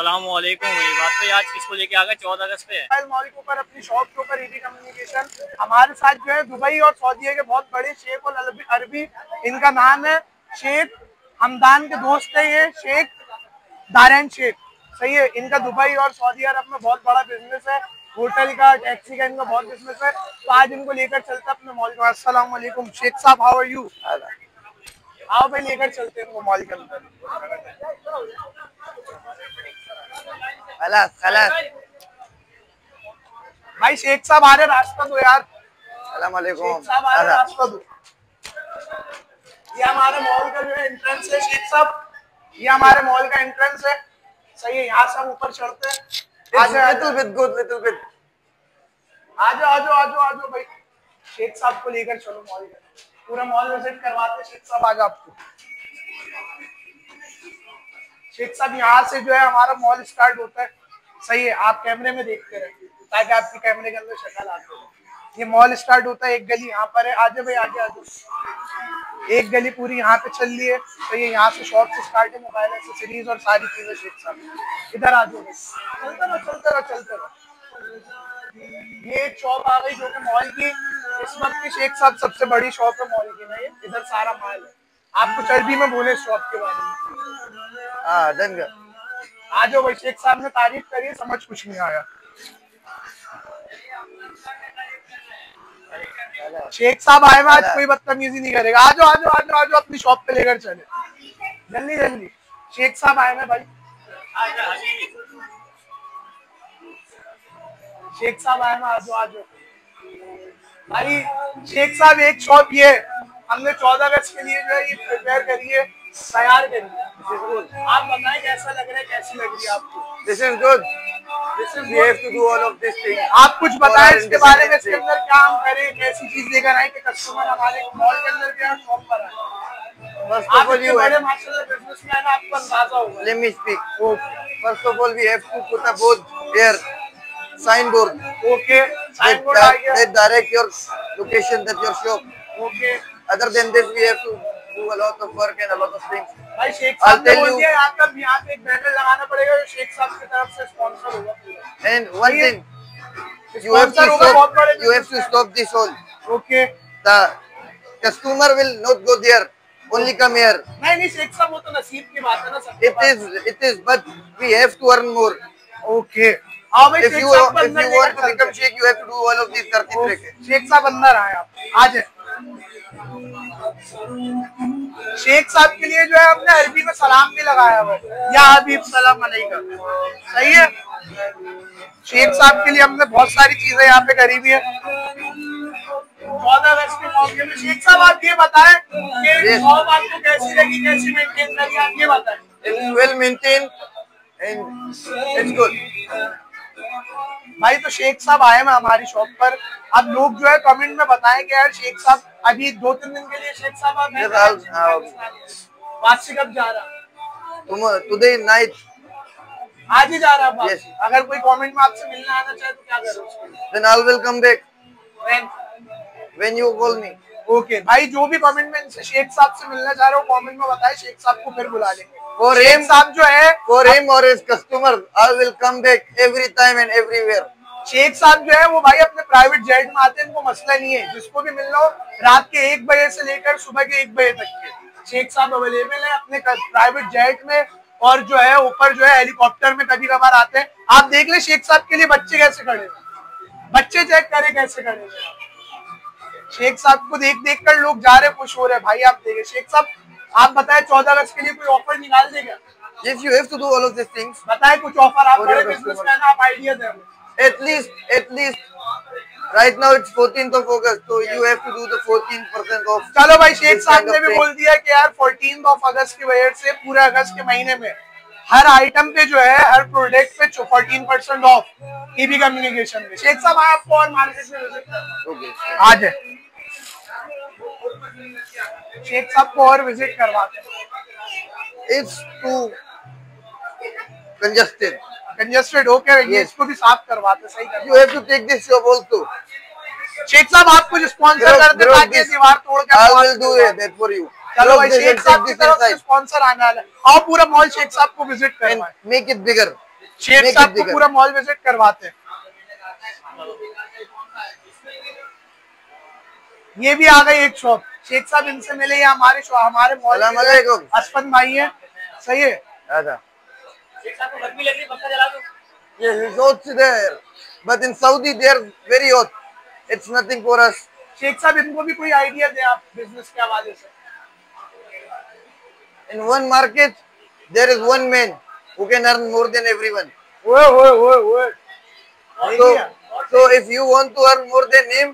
अस्सलामुअलैकुम। ये बात तो आज किसको लेके आ गए? 14 अगस्त पे मॉल के ऊपर अपनी शॉप के ऊपर ईडी कम्युनिकेशन हमारे साथ जो है दुबई और सऊदीया के बहुत बड़े शेख और अरबी, इनका नाम है शेख हमदान के दोस्त है ये शेख दारैन शेख, सही है। इनका दुबई और सऊदी अरब में बहुत बड़ा बिजनेस है, होटल का, टैक्सी का, इनका बहुत बिजनेस है। तो आज इनको लेकर चलते हैं अपने मॉल में। अस्सलाम वालेकुम शेख साहब, हाउ आर यू? आओ भाई लेकर चलते हैं इनको मॉल के अंदर। भाई शेख साहब आ रहे, रास्ता दो यार। अस्सलाम वालेकुम। शेख साहब आ रहे, रास्ता दो। ये हमारे मॉल का जो है एंट्रेंस है शेख साहब, ये हमारे मॉल का एंट्रेंस है, सही है। यहाँ से हम ऊपर चढ़ते हैं। लिटिल बिट आजो आजो आजो आजो भाई, शेख साहब को लेकर चलो मॉल में, पूरा मॉल विजिट करवाते। शेख साहब आज आपको, शेख साहब यहाँ से जो है हमारा मॉल स्टार्ट होता है, सही है। आप कैमरे में देखते रहे ताकि आपकी कैमरे के अंदर शक्ल आती है। ये मॉल स्टार्ट होता है, एक गली यहाँ पर है। आजे भाई आगे आजो, एक गली पूरी यहाँ पे चल रही है, तो ये यहाँ से शॉप से स्टार्ट है, मोबाइल एक्सेसरीज और सारी चीजें। शेख साहब इधर आ जाओ, चलते रहो। ये शॉप आ गई जो कि मॉल की इस वक्त की शेख साहब सबसे बड़ी शॉप है मॉल की ना। ये इधर सारा माल है। आपको चर्बी में बोले शॉप के बारे में। आ जाओ भाई, शेख साहब ने तारीफ करी, समझ कुछ नहीं आया। शेख साहब आए हुए, आज कोई बदतमीजी नहीं करेगा। आजो आजो आजो आजो, अपनी शॉप पे लेकर चले जल्दी जल्दी। शेख साहब आए हुए भाई, शेख साहब आए हुए, आजो आजो भाई। शेख साहब एक शॉप ये हमने 14 अगस्त के लिए जो है ये प्रिपेयर करी है, तैयार करी है। आप बताएं कैसा लग रहा है, कैसी लग रही है आपको? This is good. We have to do all of these things. आप कुछ बताएं इसके बारे में, इसके अंदर क्या हम करें, कैसी चीज लेकर आए कि कस्टमर हमारे मॉल के अंदर क्या शॉप पर आए। आप इतने बड़े माशाल्लाह बिजनेसमैन, आपको अंदाजा होगा। Let me speak. First of all, we have to put a board here, signboard. Okay, signboard आ गया। That direct your location, that your shop. Okay. Other than this, we have to do a lot of work and a lot of things. भाई शेख साहब ने बोल दिया यहाँ पे एक banner लगाना पड़ेगा जो शेख साहब की तरफ से स्पॉन्सर होगा पूरा। And one thing, you have to stop this all. Okay. The customer will not go there, only come here. नहीं शेख साहब, वो तो नसीब की बात है ना। It is, but we have to earn more. Okay. If you want to become sheikh, you have to do all of these 13 tricks. Sheikh साहब अंदर आए, आप आ जाए। शेख साहब के लिए जो है हमने अरबी में सलाम भी लगाया हुआ है, या हबीब सलाम अलैकुम, सही है। शेख साहब के लिए हमने बहुत सारी चीजें यहाँ पे करी हुई है 14 अगस्त के मौके में। शेख साहब आप ये बताएं कि शॉप आपको कैसी लगी, कैसी मेंटेन करी, आप ये बताएं। It's well maintained and it's good. भाई तो शेख साहब आए हैं हमारी शॉप पर। अब लोग जो है कमेंट में बताएं कि यार शेख साहब अभी 2-3 दिन के लिए शेख साहब आप वापसी कब जा रहा? Today night. आज ही जा रहा है। yes. अगर कोई कमेंट में आपसे मिलना आना चाहे तो क्या करोगे? Then I will come back. When you call me. Okay भाई, जो भी कमेंट में इनसे शेख साहब से मिलना चाह रहे हो कमेंट में बताए, शेख साहब को फिर बुला लेंगे। शेख साहब जो है for him or his customer, I will come back every time and everywhere. Sheikh साहब जो है वो भाई अपने प्राइवेट जेट में आते हैं, इनको मसला नहीं है। जिसको भी मिलना हो रात के 1 बजे से लेकर सुबह के 1 बजे तक के शेख साहब अवेलेबल है अपने प्राइवेट जेट में, और जो है ऊपर जो है हेलीकॉप्टर में कभी कभार आते हैं। आप देख ले शेख साहब के लिए बच्चे कैसे खड़े हैं, बच्चे चेक करें कैसे खड़े हैं। शेख साहब को देख देख कर लोग जा रहे, खुश हो रहे हैं भाई। आप देखें शेख साहब, आप बताएं 14 अगस्त के लिए कोई ऑफर निकाल देगा? Yes, you have to do all of these things. बताएं कुछ ऑफर, आप बड़े बिजनेसमैन, आप आइडिया दें। At least right now it's 14th of August, so you have to do the 14% off. चलो भाई, शेख साहब ने भी बोल दिया कि यार 14th of अगस्त की वजह से पूरे अगस्त के महीने में हर आइटम पे जो है, हर प्रोडक्ट पे 14% ऑफ ईबी कम्युनिकेशन में। शेख साहब आपको और मार्केट में विजिट करना, आ जाए शेख साहब को और विजिट करवाते हैं। It's too congested. ओके, ये इसको भी साफ करवाते, सही करवाते। You have to take this job also. Sheikh साहब आप कुछ स्पॉन्सर कर दे ताकि दीवार तोड़ के। I will do that for you. चलो भाई, शेख साहब की तरफ से स्पॉन्सर आने वाला है, आओ पूरा मॉल शेख साहब को विजिट करवाएं। Make it bigger. Sheikh Make साहब it को bigger. पूरा मॉल विजिट करवाते हैं। ये भी आ गई एक शॉप, शेख साहब इनसे मिले, ये हमारे मॉल सलाम के अलैकुम। असफन भाई है, सही है। आजा। शेख साहब को गर्मी लग रही है, पंखा चला दो। Yes, it's hot there, but in Saudi they are very hot. It's nothing for us. Sheikh साहब इनको भी कोई आइडिया दे आप बिजनेस के हवाले से। In one market, there is one man who can earn more than everyone. ओए ओए ओए ओए, So if you want to earn more than him,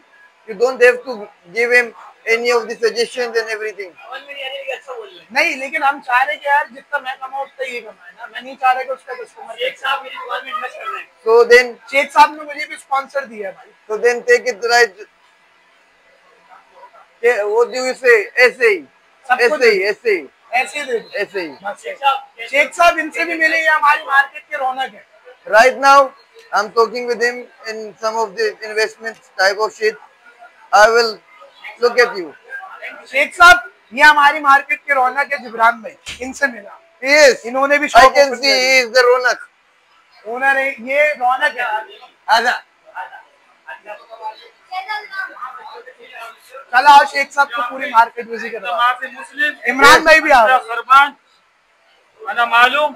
you don't have to give him any of the suggestions and everything. समझ में नहीं आ रही है कि अच्छा बोल रहे हैं। नहीं, लेकिन हम चाह रहे कि यार जितना मैं कमाऊं उतना ये कमाए ना, मैं नहीं चाह रहा कि उसका कस्टमर। शेख साहब मेरी दुकान में इन्वेस्ट कर रहे हैं। So then, शेख साहब ने मुझे भी स्पॉन्सर दिया है भाई। take it right. Yeah, what do you say? Essay. सबको Essay. ऐसे ही दे दो। Essay. बस शेख साहब इनसे भी मिले, ये हमारी मार्केट के रौनक है। Right now, I'm talking with him in some of the investment type of shit. I will look at you. Sheikh साहब ये हमारी मार्केट के रौनक है, जिब्रान भाई, इनसे मिला। Yes, इन्होंने भी I shop can see he is the Ronak. Owner है, ये रौनक है। Aza. कल आओ शेख साहब को पूरी मार्केट विजिट करवा। माफी मुस्लिम इमरान भाई भी आ रहे हैं। फरमान अना मालूम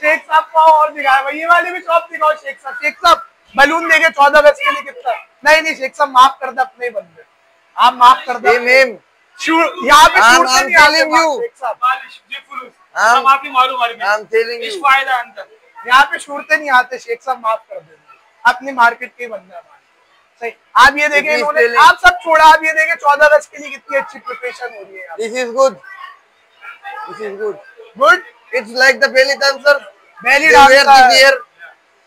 शेख साहब को और दिखाया भाई, ये वाली भी शॉप दिखाओ शेख साहब। शेख साहब बलून देंगे 14 अगस्त के लिए कितना? नहीं शेख साहब माफ कर दे, अपने ही बंदे आप माफ कर दे। Him. यहाँ पे I'm छूटते नहीं आते telling बात, you. शेख साहब मालिश जी फलूस I'm- माफी मालूम आरमी I'm telling इस you. फायदा अंदर यहाँ पे छूटते नहीं आते, शेख साहब माफ कर दे, अपनी मार्केट के ही बंदा है हमारे। सही, आप ये देखें, It is इन्होंने telling- आप सब छोड़ा, आप ये देखें 14 अगस्त के लिए कितनी अच्छी प्रिपरेशन हो रही है यहाँ। This is good. This is good. Good It's like the belly dancer. Belly They wear dance this here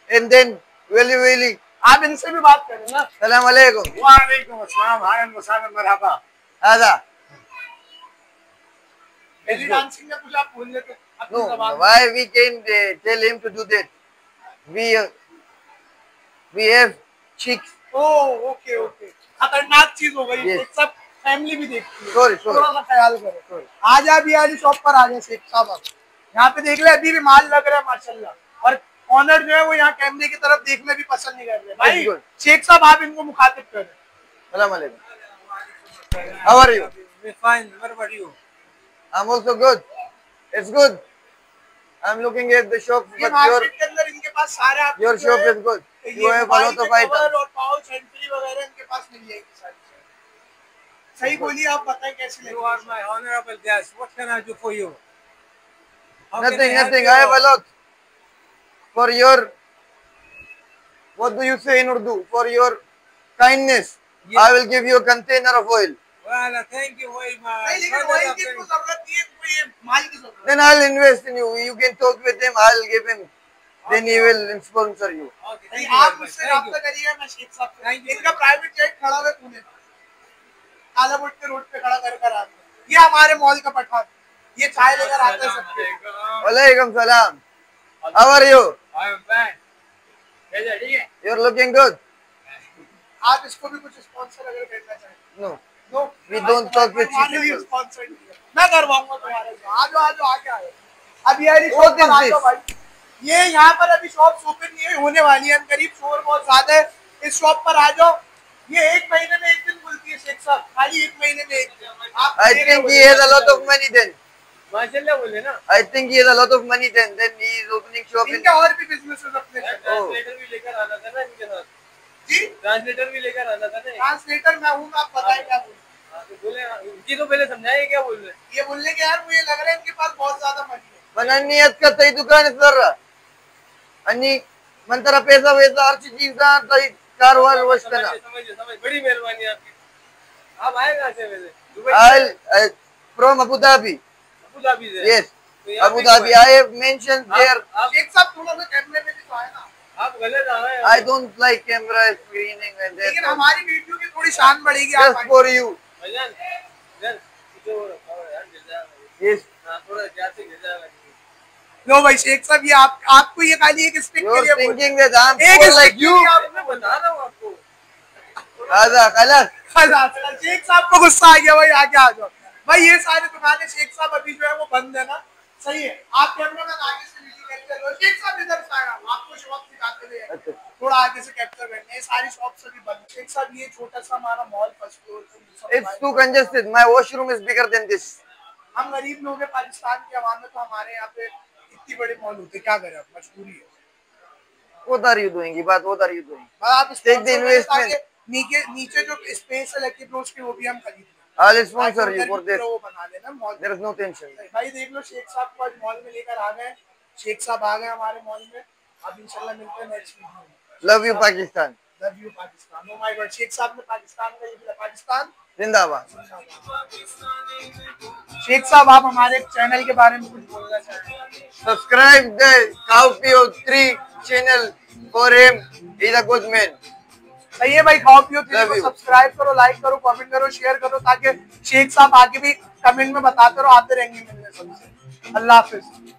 and then welly. आप इनसे भी बात करें ना। Salam alaikum. वालेकुम अस्सलाम हायन वसहलन मरहबा Aza. बेली डांसिंग में कुछ आप भूल लेते अपनी No, जबान में। why we can tell him to do that? We have chicks. Oh okay okay, खतरनाक चीज हो गई। Yes. शेख साहब फैमिली भी देखती है, Sorry. थोड़ा सा ख्याल करो। आज आप ये शॉप पर आ जाए शेख साहब, आप यहाँ पे देख ले, अभी भी माल लग रहा है माशाल्लाह। और ऑनर जो है वो यहाँ कैमरे की तरफ देखना भी पसंद नहीं कर रहे। भाई Good. शेख साहब आप इनको मुखातिब करें। Salam alaikum. How are you? fine what about you I'm also good. It's good. I'm looking at the shop, ये but मार्केट के अंदर इनके पास सारे आपको your जो shop है, is good. ये You have a mobile lot के of कवर items. और पाउच सेंट्री वगैरह इनके पास मिल जाएगी सारी चीजें। सही बोलिए, आप बताएं कैसी you लगी। are my honorable guest what can I do for you How can Nothing. help I you? have a lot for your. What do you say in Urdu? For your kindness, Yes. I will give you a container of oil. well thank you very much नहीं, लेकिन oil की तो जरूरत नहीं है, कोई ये माल की जरूरत है। Then I'll invest in you. You can talk with him. I'll give him. Then he will sponsor you. okay नहीं, thank you आप very much मुझसे thank you रब्ता करिए, मैं शेख साहब से- Thank you. इनका प्राइवेट जेट खड़ा है पुणे, कालाबुट के रोड पे खड़ा कर आता है। ये हमारे मॉल का पठान, ये चाय लेकर आता है सबके। Walaikum salam. How are you? I am fine कैसे ठीक है You're looking good. आप इसको भी कुछ स्पॉन्सर अगर करना चाहें। No. No, We don't talk with हमारे cheap लिए people. स्पॉन्सर नहीं है। मैं करवाऊंगा तुम्हारे से। आ जाओ आके आओ। अब ये वाली What शॉप पर is आ जाओ this? भाई। ये यहाँ पर अभी शॉप ओपन नहीं होने वाली है, करीब शोर बहुत ज्यादा है। इस शॉप पर आ जाओ। ये 1 महीने में 1 दिन खुलती है शेख साहब, खाली 1 महीने में 1 दिन। आप I think he has a lot of money then. माशाल्लाह बोले ना I think he has a lot of money then. Then he is opening shop in. इनके और भी बिजनेसेस अपने हैं। ट्रांसलेटर भी लेकर आना था ना इनके साथ जी, ट्रांसलेटर भी लेकर आना था ना ट्रांसलेटर मैं हूँ, आप बताएं क्या बोल। हाँ, तो बोले इनकी तो पहले समझाइए क्या बोल रहे ये बोलने के यार मुझे लग रहा है इनके पास बहुत ज्यादा मनी है। Mananiyat ka tayo dukan sir. Ani mantara pesa wesa हर चीज का ताई कारवार वश करना. समझ बड़ी मेहरबानी आपकी आप आए कहाँ से वैसे Dubai I'll from Abu Dhabi. Abu Dhabi से Yes. तो यहाँ Abu पे Dhabi. I have mentioned there. आप शेख साहब थोड़ा सा कैमरे में भी तो आए ना। आप गलत आ रहे हैं I don't like camera screening and लेकिन that. हमारी वीडियो की थोड़ी शान बढ़ेगी। आप Just for you. भाईजान इधर इधर वो रखा हुआ है यार गिर जाएगा Yes. हाँ थोड़ा ध्यान से गिर जाएगा लो भाई शेख साहब, ये आपको ये खाली एक स्टिक के लिए thinking that I'm एक poor like स्टिक you. आपने बता रहा हूँ आपको। आजा खलास। शेख साहब को गुस्सा आ गया भाई, आगे आ जाओ भाई। ये सारी दुकानें शेख साहब अभी जो है वो बंद है ना, सही है। आप कैमरा मैन आगे से वीडियो कैप्चर करो, शेख साहब इधर से आएगा, आपको शॉप दिखाते हुए थोड़ा आगे से कैप्चर करने। ये सारी शॉप सभी बंद। शेख साहब ये छोटा सा हमारा mall first floor. It's too congested. My washroom is bigger than this. हम गरीब लोग हैं पाकिस्तान के अवाम में, तो हमारे यहाँ पे इतनी बड़े मॉल होते, क्या करें, मजबूरी है। What are you doing? What are you doing? आप Take the investment. नीचे जो स्पेस है लकी ब्रोस की, वो भी हम खरीद लें। I'll sponsor you for this. वो बना लेना mall. There is no tension. भाई देख लो, शेख साहब को आज मॉल में लेकर आ गए। शेख साहब आ गए हमारे मॉल में। अब इंशाल्लाह मिलते हैं नेक्स्ट वीडियो में। Love you Pakistan. Love you Pakistan. Oh my God, शेख साहब ने पाकिस्तान का ये बोला, पाकिस्तान जिंदाबाद। शेख साहब आप हमारे चैनल के बारे में कुछ बोलना चाहेंगे? Subscribe the Kaupio 3 channel for him. He's a good man. सही है भाई, Kaupio 3 को सब्सक्राइब करो, लाइक करो, कमेंट करो, शेयर करो, ताकि शेख साहब आगे भी कमेंट में बताते रहो, आते रहेंगे मिलने सबसे। अल्लाह हाफिज।